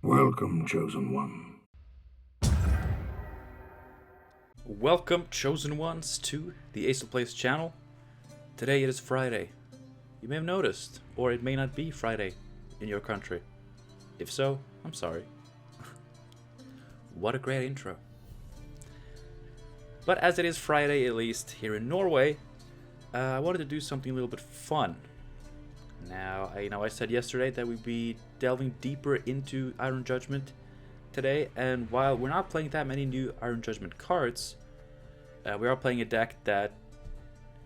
Welcome, Chosen One. Welcome, Chosen Ones, to the Ace of Plays channel. Today it is Friday. You may have noticed, or it may not be Friday in your country. If so, I'm sorry. What a great intro. But as it is Friday, at least here in Norway, I wanted to do something a little bit fun. Now, I said yesterday that we'd be delving deeper into Iron Judgment today, and while we're not playing that many new Iron Judgment cards, we are playing a deck that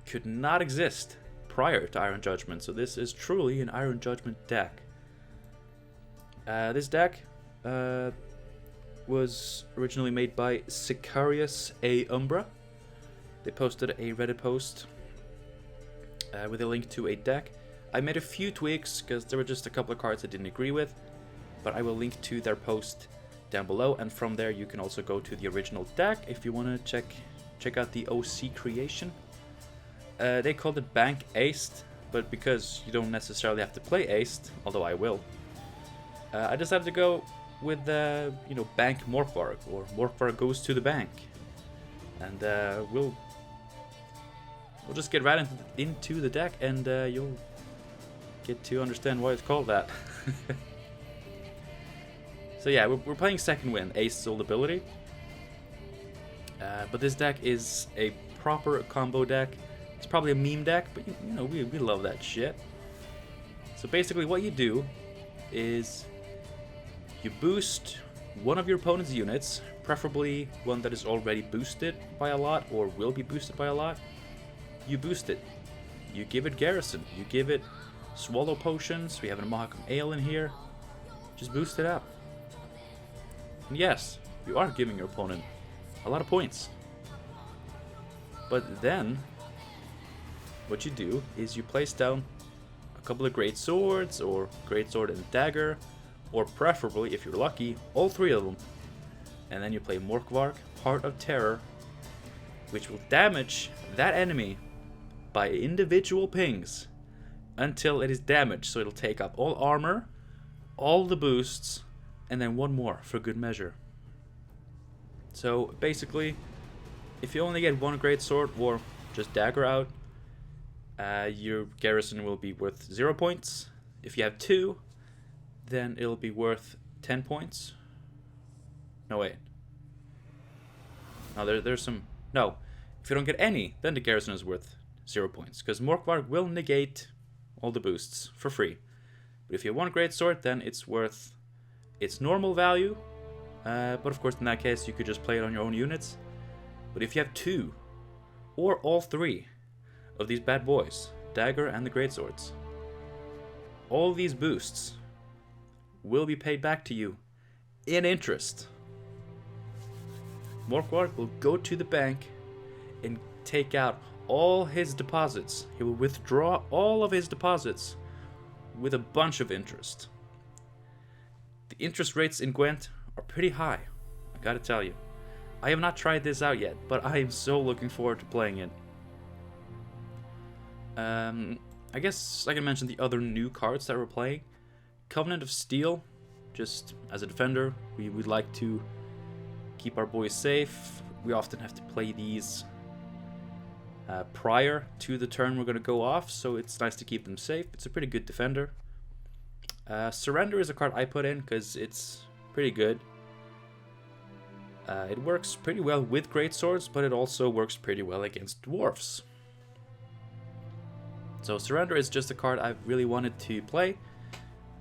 could not exist prior to Iron Judgment, so this is truly an Iron Judgment deck. This deck was originally made by Sicarius A. Umbra. They posted a Reddit post with a link to a deck. I made a few tweaks because there were just a couple of cards I didn't agree with, but I will link to their post down below, and from there you can also go to the original deck if you want to check out the OC creation. They called it Bank Aced, but because you don't necessarily have to play Aced, although I will, I decided to go with Bank Morkvarg, or Morkvarg goes to the bank, and we'll just get right into the deck, and you'll get to understand why it's called that. So yeah, we're playing Second Wind, Ace's old ability. But this deck is a proper combo deck. It's probably a meme deck, but we love that shit. So basically what you do is you boost one of your opponent's units, preferably one that is already boosted by a lot or will be boosted by a lot. You boost it. You give it garrison. You give it swallow potions. We have a Mahakam Ale in here. Just boost it up. And yes, you are giving your opponent a lot of points. But then, what you do is you place down a couple of great swords, or great sword and dagger, or preferably, if you're lucky, all three of them. And then you play Morkvarg, Heart of Terror, which will damage that enemy by individual pings until it is damaged. So it'll take up all armor, all the boosts, and then one more for good measure. So basically, if you only get one great sword or just dagger out, your garrison will be worth 0 points. If you have two, then it'll be worth 10 points. No, wait. No, there's some... No, if you don't get any, then the garrison is worth 0 points, because Morkvarg will negate all the boosts for free. But if you have one great sword, then it's worth its normal value. But of course, in that case, you could just play it on your own units. But if you have two, or all three of these bad boys, dagger and the great swords, all these boosts will be paid back to you in interest. Morkvarg will go to the bank and take out all his deposits. He will withdraw all of his deposits with a bunch of interest. The interest rates in Gwent are pretty high, I gotta tell you. I have not tried this out yet, but I am so looking forward to playing it. I guess I can mention the other new cards that we're playing. Covenant of Steel, just as a defender, we'd like to keep our boys safe. We often have to play these prior to the turn we're going to go off, so it's nice to keep them safe. It's a pretty good defender. Surrender is a card I put in because it's pretty good. It works pretty well with great swords, but it also works pretty well against dwarfs. So Surrender is just a card I've really wanted to play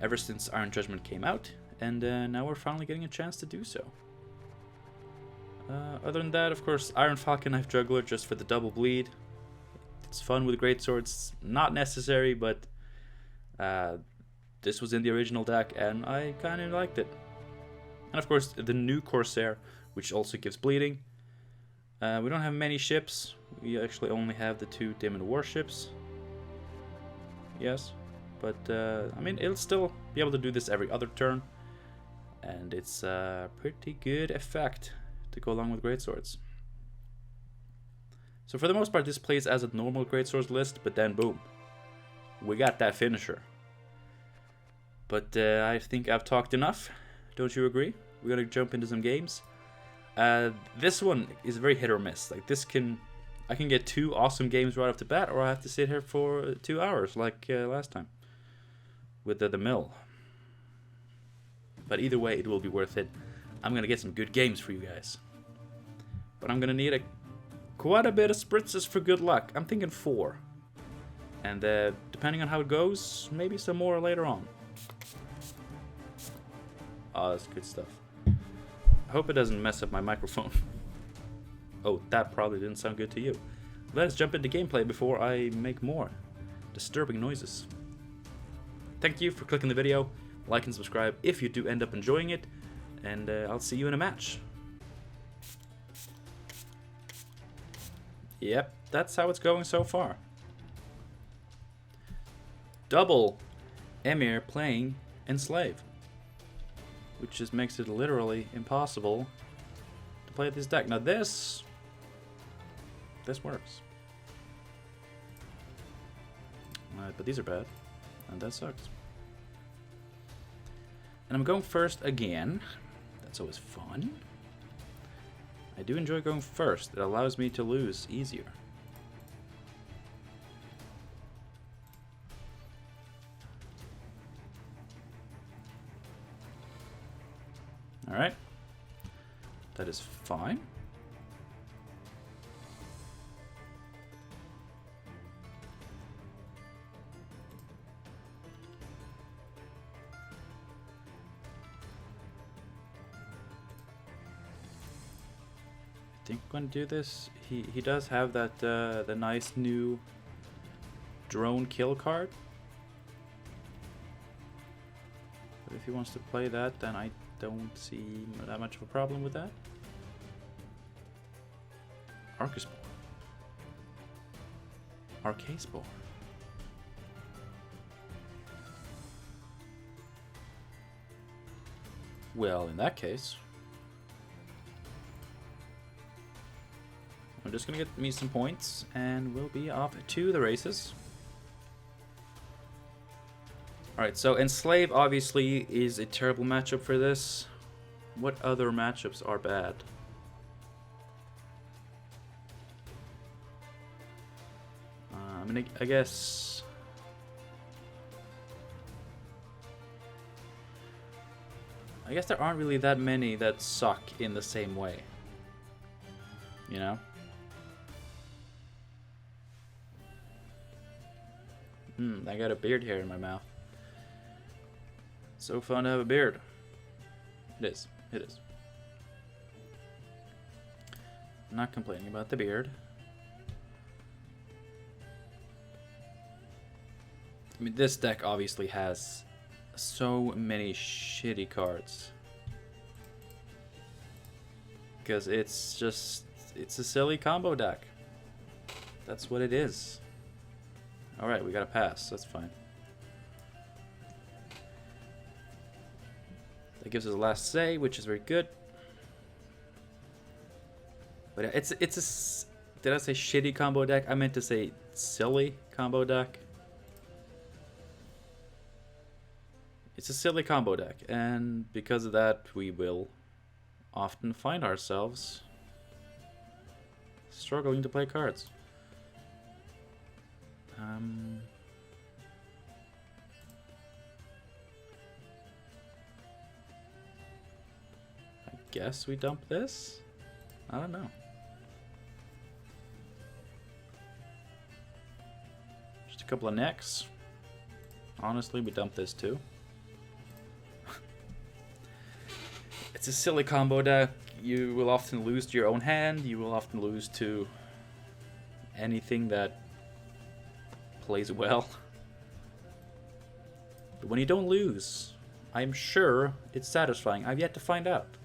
ever since Iron Judgment came out, and now we're finally getting a chance to do so. Other than that, of course, Iron Falcon Knife Juggler just for the double bleed. It's fun with great swords, not necessary, but this was in the original deck and I kind of liked it. And of course, the new Corsair, which also gives bleeding. We don't have many ships. We actually only have the two Demon warships. Yes, but it'll still be able to do this every other turn, and it's a pretty good effect to go along with greatswords. So for the most part, this plays as a normal greatswords list, but then boom, we got that finisher. But I think I've talked enough. Don't you agree? We're gonna jump into some games. This one is very hit or miss. Like I can get 2 awesome games right off the bat, or I have to sit here for 2 hours like last time with the mill. But either way, it will be worth it. I'm gonna get some good games for you guys. But I'm gonna need quite a bit of spritzes for good luck. I'm thinking 4. And depending on how it goes, maybe some more later on. Oh, that's good stuff. I hope it doesn't mess up my microphone. Oh, that probably didn't sound good to you. Let us jump into gameplay before I make more disturbing noises. Thank you for clicking the video. Like and subscribe if you do end up enjoying it. And I'll see you in a match. Yep, that's how it's going so far. Double Emir playing Enslave, which just makes it literally impossible to play this deck. Now this works. But these are bad, and that sucks. And I'm going first again. That's always fun. I do enjoy going first. It allows me to lose easier. Alright. That is fine. I think I'm going to do this. He does have that the nice new drone kill card. But if he wants to play that, then I don't see that much of a problem with that. Arcaspore. Arcaspore. Well, in that case, I'm just gonna get me some points and we'll be off to the races. Alright, so Enslave obviously is a terrible matchup for this. What other matchups are bad? I guess... there aren't really that many that suck in the same way. You know? I got a beard hair in my mouth. So fun to have a beard. It is. It is. I'm not complaining about the beard. I mean, this deck obviously has so many shitty cards. Because it's a silly combo deck. That's what it is. Alright, we got a pass. That's fine. That gives us a last say, which is very good. But it's a... Did I say shitty combo deck? I meant to say silly combo deck. It's a silly combo deck, and because of that, we will often find ourselves struggling to play cards. I guess we dump this? I don't know. Just a couple of necks. Honestly, we dump this too. It's a silly combo deck. You will often lose to your own hand. You will often lose to anything that plays well. But when you don't lose, I'm sure it's satisfying. I've yet to find out.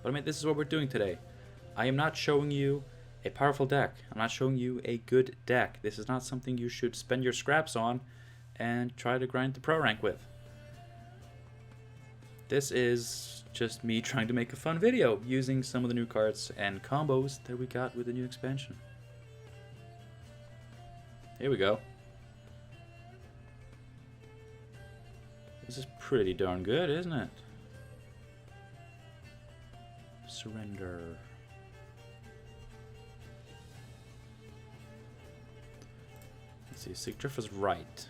But I mean, this is what we're doing today. I am not showing you a powerful deck. I'm not showing you a good deck. This is not something you should spend your scraps on and try to grind the pro rank with. This is just me trying to make a fun video using some of the new cards and combos that we got with the new expansion. Here we go. This is pretty darn good, isn't it? Surrender. Let's see, Sigdriff is right.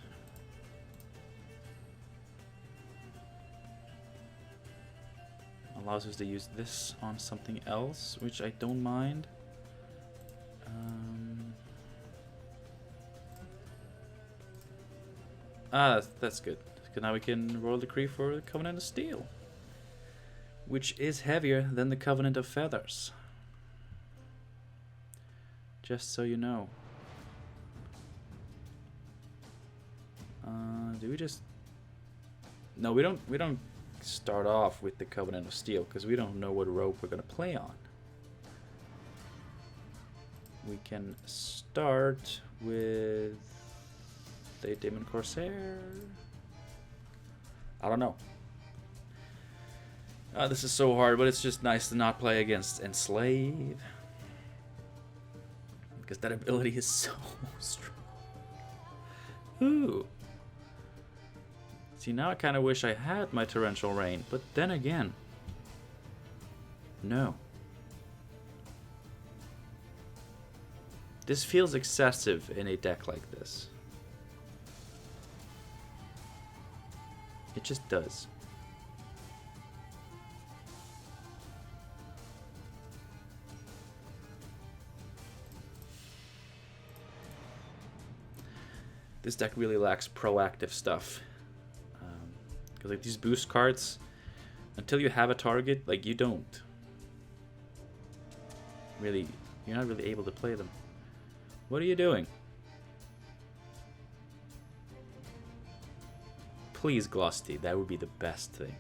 Allows us to use this on something else, which I don't mind. That's good. Because now we can roll decree for the Covenant of Steel, which is heavier than the Covenant of Feathers. Just so you know. Do we just... No, we don't start off with the Covenant of Steel because we don't know what rope we're going to play on. We can start with the Demon Corsair. I don't know. This is so hard, but it's just nice to not play against Enslave. Because that ability is so strong. Ooh. See, now I kind of wish I had my Torrential Rain, but then again, no. This feels excessive in a deck like this. It just does. This deck really lacks proactive stuff. Because like these boost cards, until you have a target, like you don't really, you're not really able to play them. What are you doing? Please, Glosty, that would be the best thing.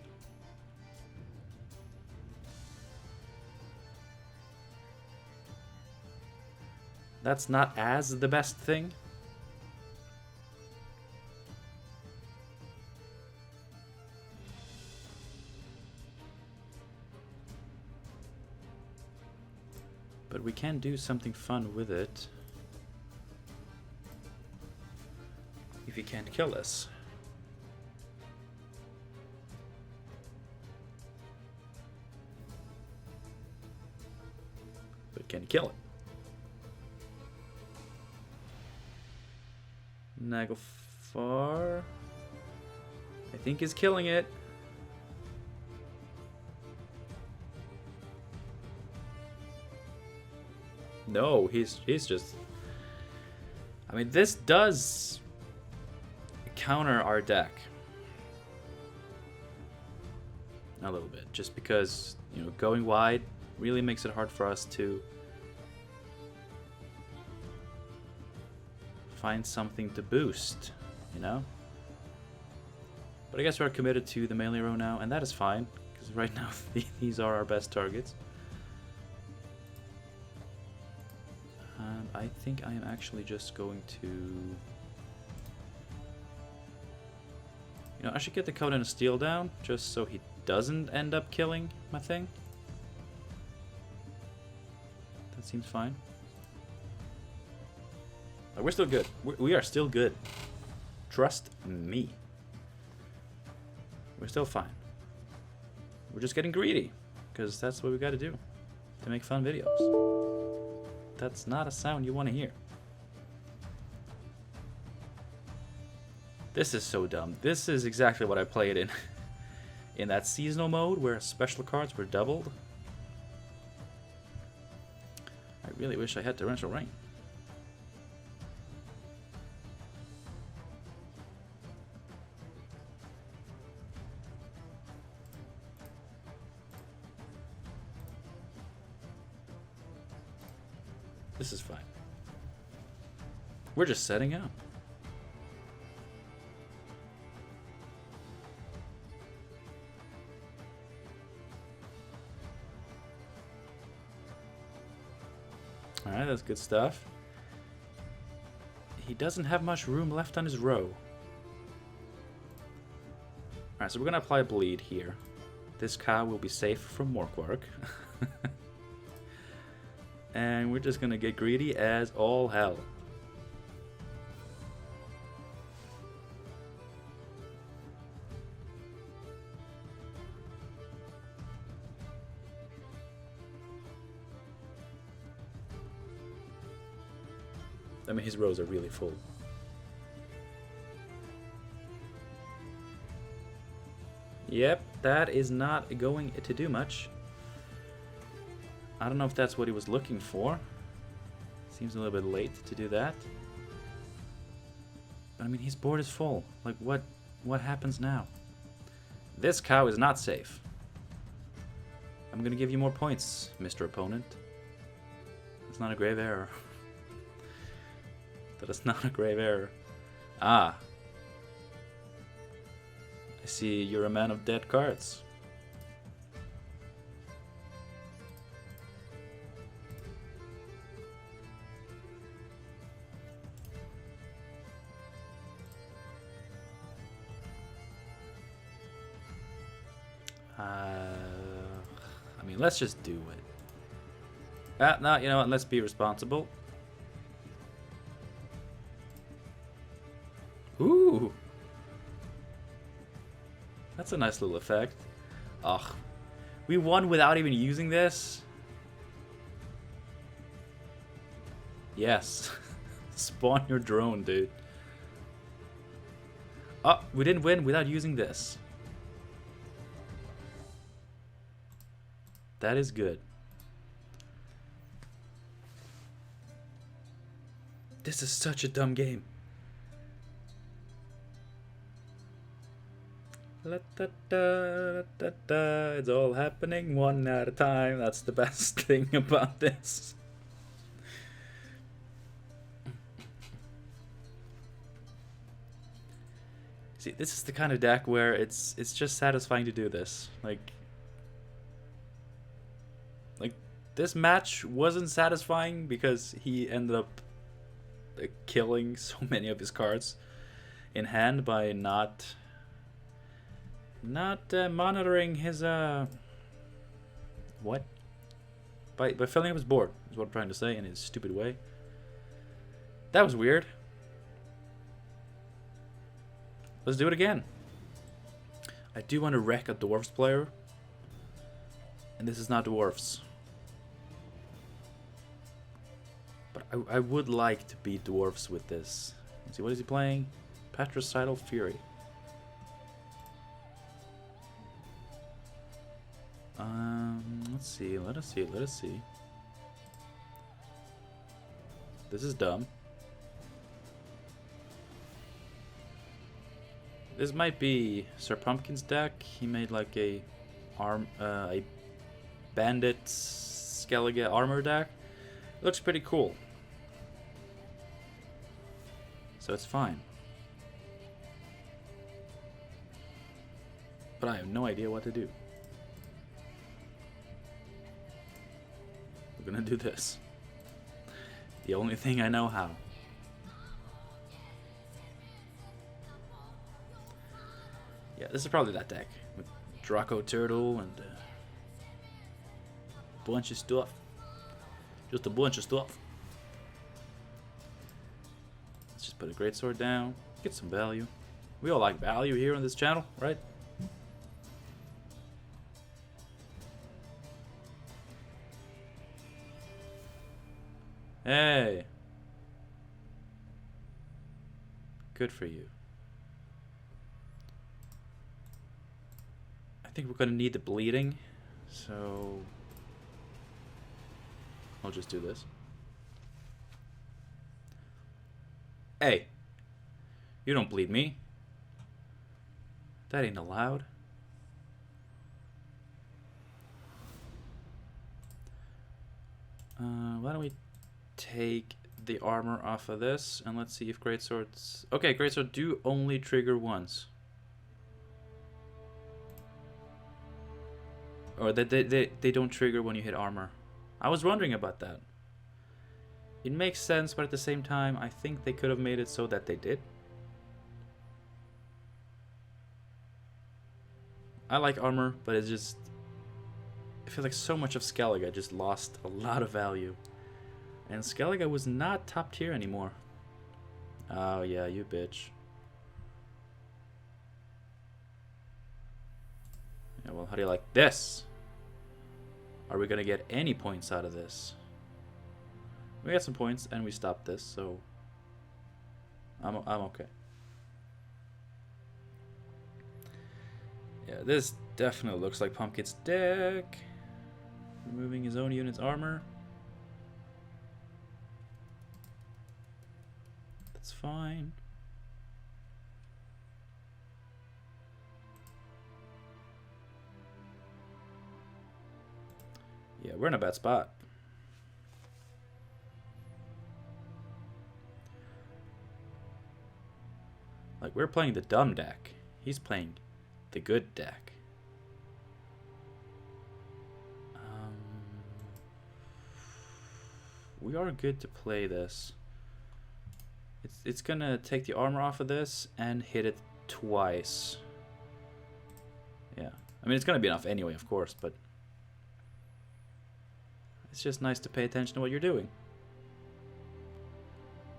That's not as the best thing. But we can do something fun with it. If he can't kill us. But can he kill it? Naglfar, I think, is killing it. No, he's just... I mean, this does counter our deck a little bit, just because, you know, going wide really makes it hard for us to find something to boost, you know? But I guess we're committed to the melee row now, and that is fine, because right now these are our best targets. And I think I am actually just going to... You know, I should get the Covenant of Steel down, just so he doesn't end up killing my thing. That seems fine. We're still good. We are still good. Trust me. We're still fine. We're just getting greedy, because that's what we got to do to make fun videos. That's not a sound you want to hear. This is so dumb. This is exactly what I played in that seasonal mode where special cards were doubled. I really wish I had Torrential Rain. This is fine. We're just setting up. Alright, that's good stuff. He doesn't have much room left on his row. Alright, so we're gonna apply bleed here. This cow will be safe from Morkvarg. And we're just gonna get greedy as all hell. I mean, his rows are really full. Yep, that is not going to do much. I don't know if that's what he was looking for. Seems a little bit late to do that. But I mean, his board is full. Like, what happens now? This cow is not safe. I'm gonna give you more points, Mr. Opponent. It's not a grave error. That is not a grave error. Ah. I see you're a man of dead cards. I mean, let's just do it. No, you know what? Let's be responsible. Ooh. That's a nice little effect. Ugh. We won without even using this? Yes. Spawn your drone, dude. Oh, we didn't win without using this. That is good. This is such a dumb game. It's all happening one at a time. That's the best thing about this. See, this is the kind of deck where it's just satisfying to do this. Like this match wasn't satisfying because he ended up killing so many of his cards in hand by not monitoring his what? By filling up his board is what I'm trying to say in his stupid way. That was weird. Let's do it again. I do want to wreck a dwarves player, and this is not dwarves. But I would like to beat dwarves with this. Let's see, what is he playing? Patricidal Fury. Let's see. Let us see. This is dumb. This might be Sir Pumpkin's deck. He made like a bandit skellige armor deck. It looks pretty cool. So it's fine. But I have no idea what to do. We're gonna do this. The only thing I know how. Yeah, this is probably that deck. With Draco Turtle and a bunch of stuff. Just a bunch of stuff. Let's just put a greatsword down. Get some value. We all like value here on this channel, right? Hey. Good for you. I think we're gonna need the bleeding, so I'll just do this. Hey, you don't bleed me. That ain't allowed. Why don't we take the armor off of this and let's see if greatswords. Okay, greatsword do only trigger once. Or they don't trigger when you hit armor. I was wondering about that. It makes sense, but at the same time, I think they could have made it so that they did. I like armor, but it's just... I feel like so much of Skellige just lost a lot of value. And Skellige was not top tier anymore. Oh yeah, you bitch. Yeah, well, how do you like this? Are we gonna get any points out of this? We got some points and we stopped this, so I'm okay. Yeah, this definitely looks like Pumpkin's deck. Removing his own unit's armor. That's fine. Yeah, we're in a bad spot. Like, we're playing the dumb deck. He's playing the good deck. We are good to play this. It's gonna take the armor off of this and hit it twice. Yeah. I mean, it's gonna be enough anyway, of course, but it's just nice to pay attention to what you're doing.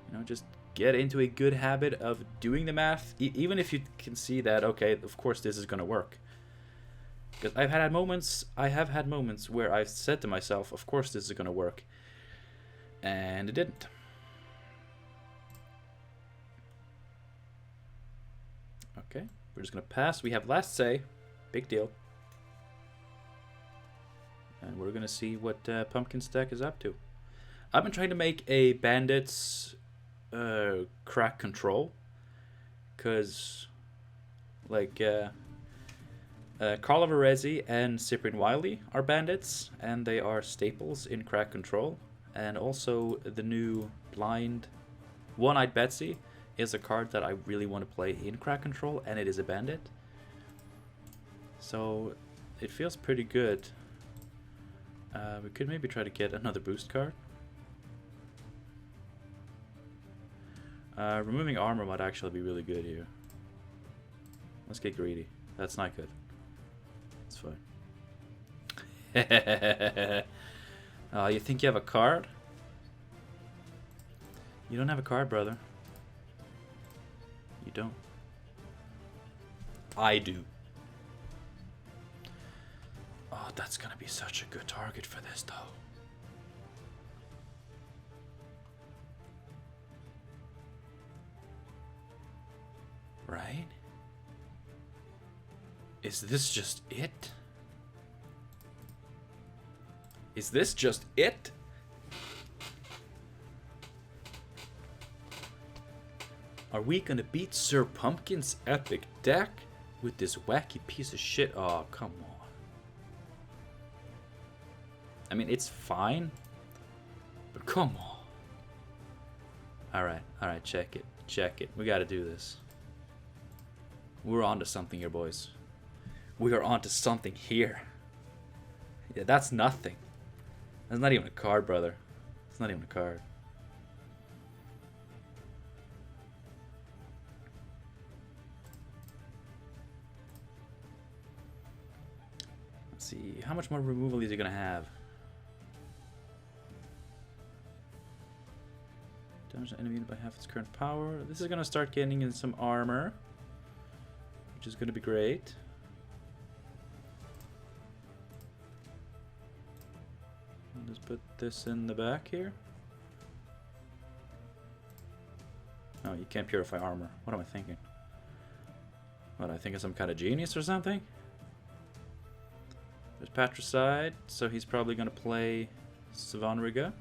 You know, just get into a good habit of doing the math, even if you can see that, okay, of course this is gonna work. Because I have had moments where I've said to myself, of course this is gonna work, and it didn't. Okay, we're just gonna pass. We have last say, big deal, and we're gonna see what Pumpkin's deck is up to. I've been trying to make a bandits crack control, because like Carl Varese and Cyprian Wiley are bandits, and they are staples in crack control. And also the new blind One-Eyed Betsy is a card that I really want to play in crack control, and it is a bandit, so it feels pretty good. We could maybe try to get another boost card. Removing armor might actually be really good here. Let's get greedy. That's not good. It's fine. You think you have a card? You don't have a card, brother. You don't. I do. Oh, that's gonna be such a good target for this, though. Right? Is this just it? Is this just it? Are we gonna beat Sir Pumpkin's epic deck with this wacky piece of shit? Oh, come on. I mean, it's fine, but come on. Alright, check it. We gotta do this. We're onto something here, boys. We are onto something here. Yeah, that's nothing. That's not even a card, brother. It's not even a card. Let's see. How much more removal is he going to have? Damage the enemy unit by half its current power. This is going to start getting in some armor, which is going to be great. Just put this in the back here. Oh, you can't purify armor. What am I thinking? What, I think of some kind of genius or something? There's Patricide, so he's probably going to play Svanriga.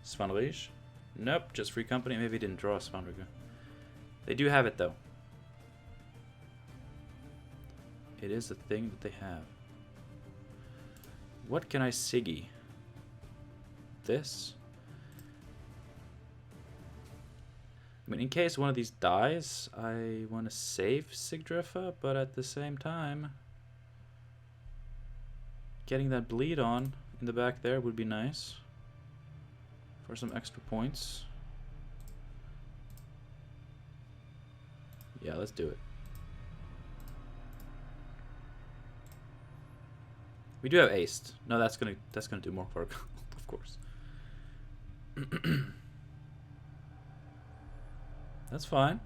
Svanlige? Nope, just free company. Maybe he didn't draw Svanriga. They do have it, though. It is a thing that they have. What can I Siggy? This? I mean, in case one of these dies, I want to save Sigdrifa, but at the same time, getting that bleed on in the back there would be nice for some extra points. Yeah, let's do it. We do have aced. No, that's gonna do Morkvarg, of course. That's fine.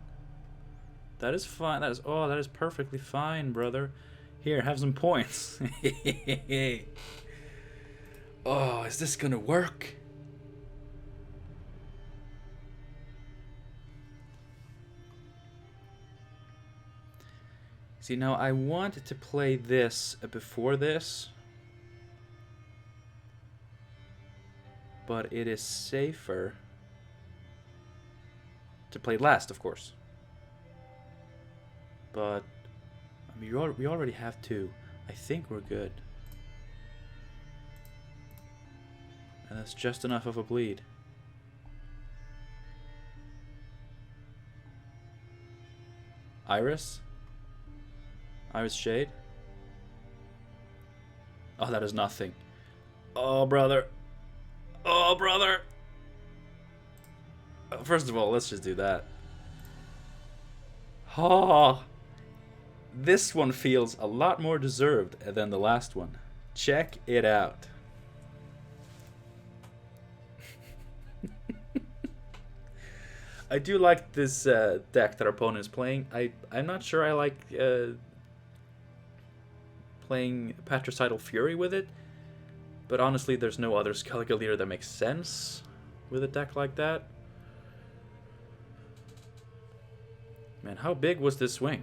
That is fine. That is perfectly fine, brother. Here, have some points. Oh, is this gonna work? See, now I wanted to play this before this, but it is safer to play last, of course. But I mean, we already have two. I think we're good. And that's just enough of a bleed. Iris? Iris Shade? Oh, that is nothing. Oh, brother. Oh, brother. First of all, let's just do that. Oh, this one feels a lot more deserved than the last one. Check it out. I do like this deck that our opponent is playing. I'm not sure I like playing Patricidal Fury with it, but honestly, there's no other skellige leader that makes sense with a deck like that. Man, how big was this swing?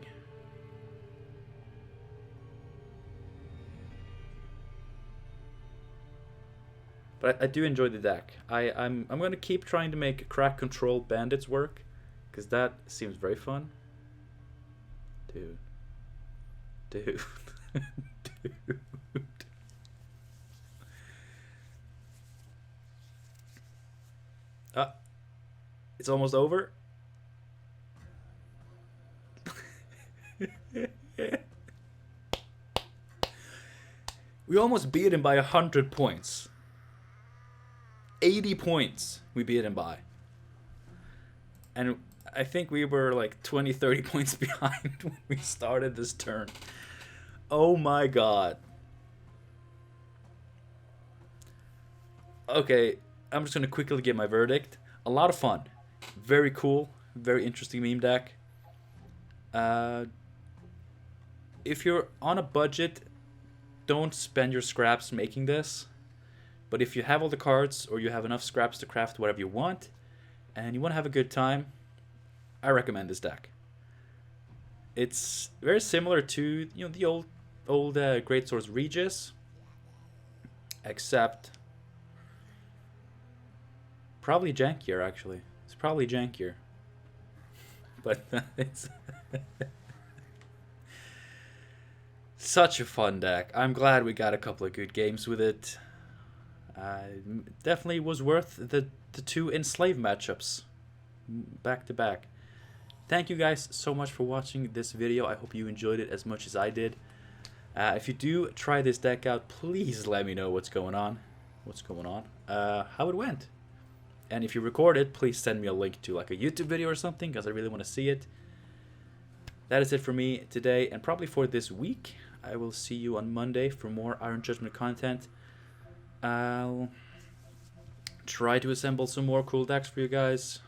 But I do enjoy the deck. I'm going to keep trying to make Crack Control Bandits work, because that seems very fun. Dude. Dude. Dude. It's almost over. We almost beat him by 100 points. 80 points we beat him by. And I think we were like 20, 30 points behind when we started this turn. Oh my god. Okay, I'm just going to quickly give my verdict. A lot of fun. Very cool. Very interesting meme deck. If you're on a budget, don't spend your scraps making this. But if you have all the cards, or you have enough scraps to craft whatever you want, and you want to have a good time, I recommend this deck. It's very similar to the old Greatswords Regis, except probably jankier. Actually, it's probably jankier, but it's such a fun deck. I'm glad we got a couple of good games with it. Definitely was worth the two Enslave matchups back to back. Thank you guys so much for watching this video. I hope you enjoyed it as much as I did. If you do try this deck out, please let me know what's going on, how it went. And if you record it, please send me a link to like a YouTube video or something, because I really want to see it. That is it for me today, and probably for this week. I will see you on Monday for more Iron Judgment content. I'll try to assemble some more cool decks for you guys.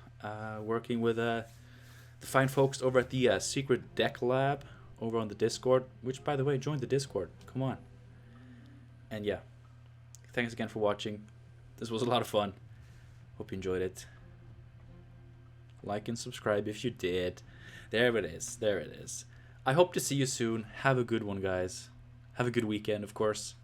Working with the fine folks over at the Secret Deck Lab over on the Discord. Which, by the way, join the Discord. Come on. And yeah, thanks again for watching. This was a lot of fun. Hope you enjoyed it. Like and subscribe if you did. There it is. There it is. I hope to see you soon. Have a good one, guys. Have a good weekend, of course.